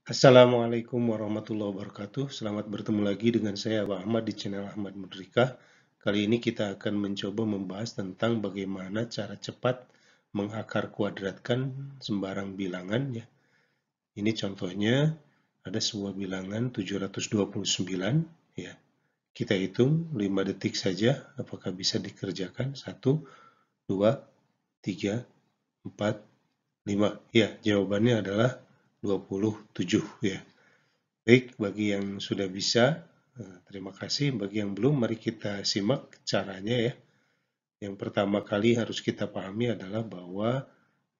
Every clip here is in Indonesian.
Assalamualaikum warahmatullahi wabarakatuh. Selamat bertemu lagi dengan saya Abah Ahmad di channel Ahmad Mudrika. Kali ini kita akan mencoba membahas tentang bagaimana cara cepat mengakar kuadratkan sembarang bilangan ya. Ini contohnya ada sebuah bilangan 729 ya. Kita hitung 5 detik saja apakah bisa dikerjakan. 1, 2, 3, 4, 5. Ya, jawabannya adalah 27 ya. Baik, bagi yang sudah bisa, terima kasih. Bagi yang belum, mari kita simak caranya ya. Yang pertama kali harus kita pahami adalah bahwa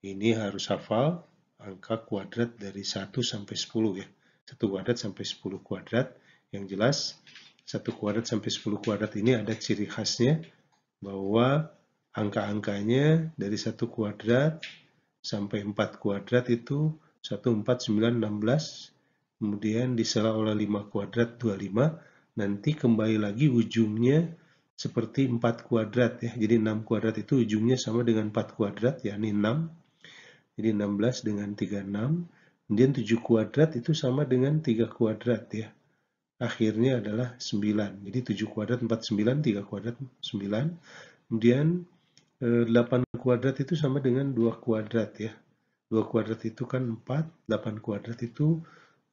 ini harus hafal angka kuadrat dari 1 sampai 10 ya. 1 kuadrat sampai 10 kuadrat. Yang jelas, 1 kuadrat sampai 10 kuadrat ini ada ciri khasnya bahwa angka-angkanya dari 1 kuadrat sampai 4 kuadrat itu 1, 4, 9, 16, kemudian disela oleh 5 kuadrat 25, nanti kembali lagi ujungnya seperti 4 kuadrat ya. Jadi 6 kuadrat itu ujungnya sama dengan 4 kuadrat, yakni 6. Jadi 16 dengan 36. Kemudian 7 kuadrat itu sama dengan 3 kuadrat ya. Akhirnya adalah 9. Jadi 7 kuadrat 49, 3 kuadrat 9. Kemudian 8 kuadrat itu sama dengan 2 kuadrat ya. 2 kuadrat itu kan 4, 8 kuadrat itu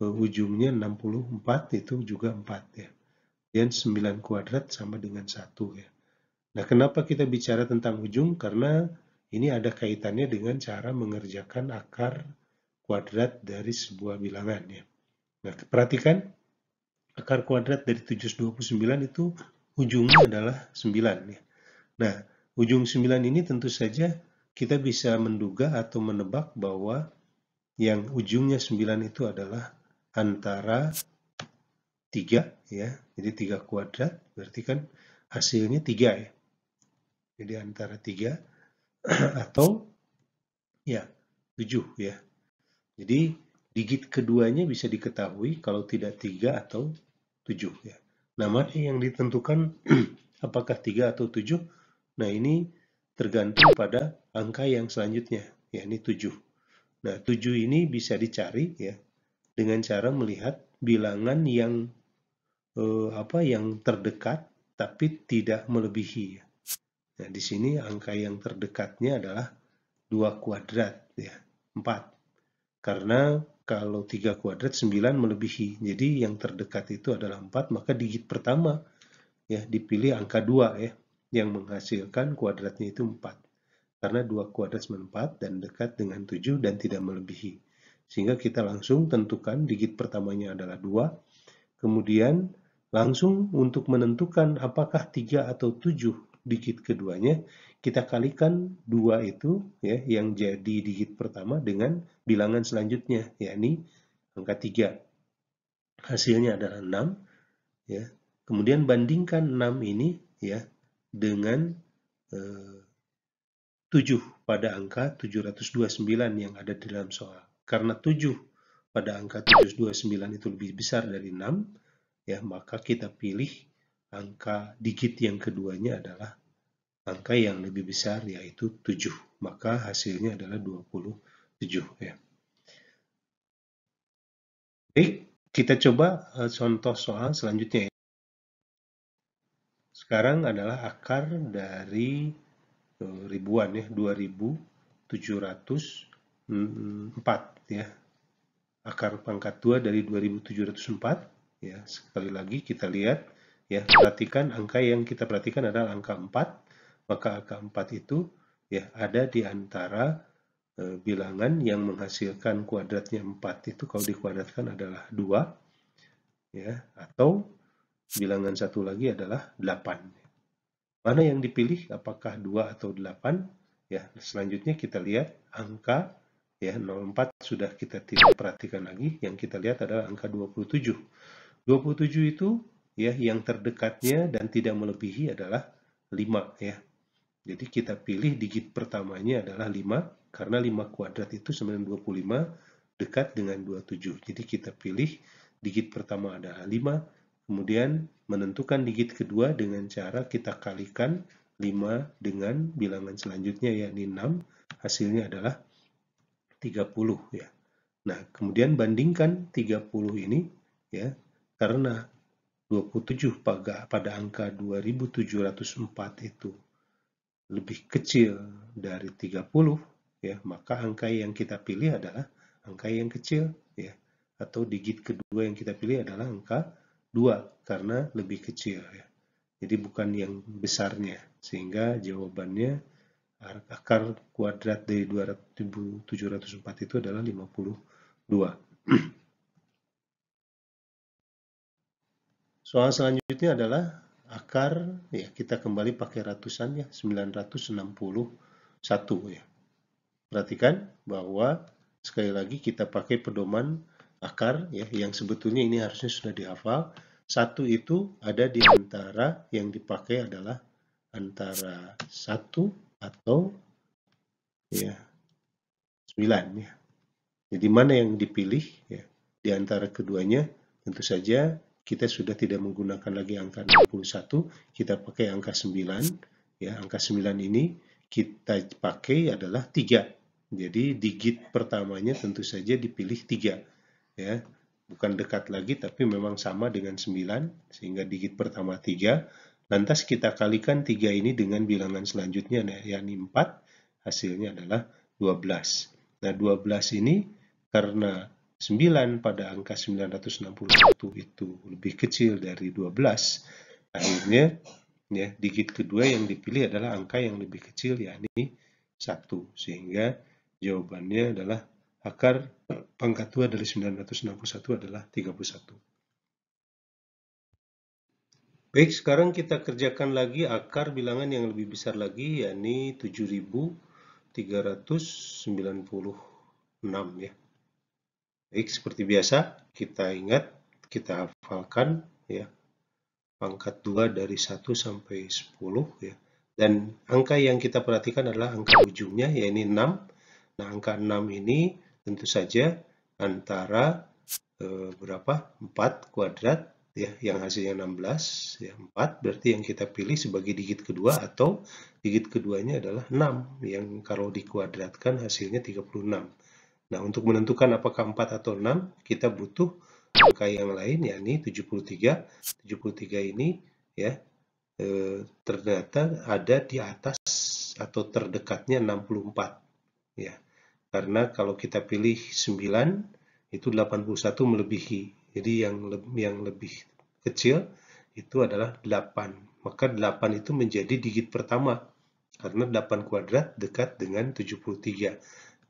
ujungnya 64, itu juga 4 ya. Dan 9 kuadrat sama dengan 1 ya. Nah, kenapa kita bicara tentang ujung? Karena ini ada kaitannya dengan cara mengerjakan akar kuadrat dari sebuah bilangan ya. Nah, perhatikan akar kuadrat dari 729 itu ujungnya adalah 9 ya. Nah, ujung 9 ini tentu saja kita bisa menduga atau menebak bahwa yang ujungnya 9 itu adalah antara 3 ya. Jadi 3 kuadrat berarti kan hasilnya 3 ya. Jadi antara 3 atau ya 7 ya. Jadi digit keduanya bisa diketahui kalau tidak 3 atau 7 ya. Nah, mana yang ditentukan apakah 3 atau 7? Nah, ini tergantung pada angka yang selanjutnya, yakni 7. Nah, 7 ini bisa dicari ya dengan cara melihat bilangan yang yang terdekat tapi tidak melebihi ya. Nah, di sini angka yang terdekatnya adalah 2 kuadrat ya, 4. Karena kalau 3 kuadrat 9 melebihi. Jadi yang terdekat itu adalah 4, maka digit pertama ya dipilih angka 2 ya yang menghasilkan kuadratnya itu 4. Karena 2 kuadrat 4 dan dekat dengan 7 dan tidak melebihi. Sehingga kita langsung tentukan digit pertamanya adalah 2. Kemudian langsung untuk menentukan apakah 3 atau 7 digit keduanya, kita kalikan 2 itu ya yang jadi digit pertama dengan bilangan selanjutnya, yakni angka 3. Hasilnya adalah 6 ya. Kemudian bandingkan 6 ini ya dengan 7 pada angka 729 yang ada di dalam soal. Karena 7 pada angka 729 itu lebih besar dari 6, ya maka kita pilih angka digit yang keduanya adalah angka yang lebih besar yaitu 7. Maka hasilnya adalah 27 ya. Baik, kita coba contoh soal selanjutnya ya. Sekarang adalah akar dari ribuan ya, 2704 ya. Akar pangkat 2 dari 2704 ya. Sekali lagi kita lihat ya, perhatikan angka yang kita perhatikan adalah angka 4. Maka angka 4 itu ya ada di antara bilangan yang menghasilkan kuadratnya 4 itu kalau dikuadratkan adalah 2 ya, atau bilangan satu lagi adalah 8. Mana yang dipilih, apakah 2 atau 8? Ya, selanjutnya kita lihat angka ya 04 sudah kita tidak perhatikan lagi, yang kita lihat adalah angka 27. 27 itu ya yang terdekatnya dan tidak melebihi adalah 5 ya. Jadi kita pilih digit pertamanya adalah 5 karena 5 kuadrat itu 925 dekat dengan 27. Jadi kita pilih digit pertama adalah 5, kemudian menentukan digit kedua dengan cara kita kalikan 5 dengan bilangan selanjutnya yakni 6, hasilnya adalah 30 ya. Nah, kemudian bandingkan 30 ini ya, karena 27 pada angka 2704 itu lebih kecil dari 30 ya, maka angka yang kita pilih adalah angka yang kecil ya, atau digit kedua yang kita pilih adalah angka 2 karena lebih kecil ya. Jadi bukan yang besarnya, sehingga jawabannya akar kuadrat dari 2704 itu adalah 52. Soal selanjutnya adalah akar, ya kita kembali pakai ratusan ya, 961 ya. Perhatikan bahwa sekali lagi kita pakai pedoman akar ya, yang sebetulnya ini harusnya sudah dihafal. Satu itu ada di antara yang dipakai adalah antara 1 atau ya 9 ya. Jadi mana yang dipilih ya di antara keduanya? Tentu saja kita sudah tidak menggunakan lagi angka 61, kita pakai angka 9 ya. Angka 9 ini kita pakai adalah 3. Jadi digit pertamanya tentu saja dipilih 3 ya. Bukan dekat lagi tapi memang sama dengan 9 sehingga digit pertama 3. Lantas kita kalikan 3 ini dengan bilangan selanjutnya yakni 4, hasilnya adalah 12. Nah, 12 ini karena 9 pada angka 961 itu lebih kecil dari 12, akhirnya ya digit kedua yang dipilih adalah angka yang lebih kecil yakni 1, sehingga jawabannya adalah akar pangkat 2 dari 961 adalah 31. Baik, sekarang kita kerjakan lagi akar bilangan yang lebih besar lagi, yakni 7396 ya. Baik, seperti biasa, kita ingat, kita hafalkan ya, pangkat 2 dari 1 sampai 10 ya. Dan angka yang kita perhatikan adalah angka ujungnya, yaitu 6. Nah, angka 6 ini tentu saja antara berapa? 4 kuadrat ya, yang hasilnya 16 ya, 4 berarti yang kita pilih sebagai digit kedua, atau digit keduanya adalah 6 yang kalau dikuadratkan hasilnya 36. Nah, untuk menentukan apakah 4 atau 6, kita butuh angka yang lain yakni 73. 73 ini ya ternyata ada di atas atau terdekatnya 64 ya. Karena kalau kita pilih 9 itu 81 melebihi. Jadi yang lebih kecil itu adalah 8. Maka 8 itu menjadi digit pertama karena 8 kuadrat dekat dengan 73.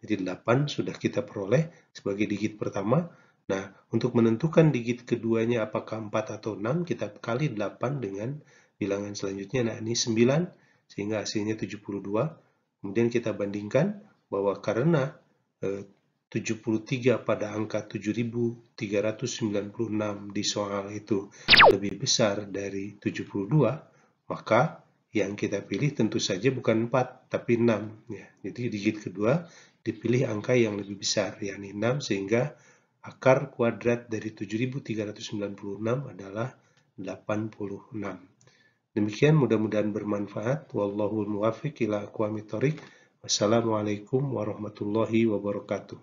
Jadi 8 sudah kita peroleh sebagai digit pertama. Nah, untuk menentukan digit keduanya apakah 4 atau 6, kita kali 8 dengan bilangan selanjutnya, nah ini 9, sehingga hasilnya 72. Kemudian kita bandingkan bahwa karena 73 pada angka 7396 di soal itu lebih besar dari 72, maka yang kita pilih tentu saja bukan 4, tapi 6. Ya. Jadi digit kedua dipilih angka yang lebih besar, yakni 6, sehingga akar kuadrat dari 7396 adalah 86. Demikian, mudah-mudahan bermanfaat. Wallahul muwaffiq ila aqwamit thoriq. Wassalamualaikum warahmatullahi wabarakatuh.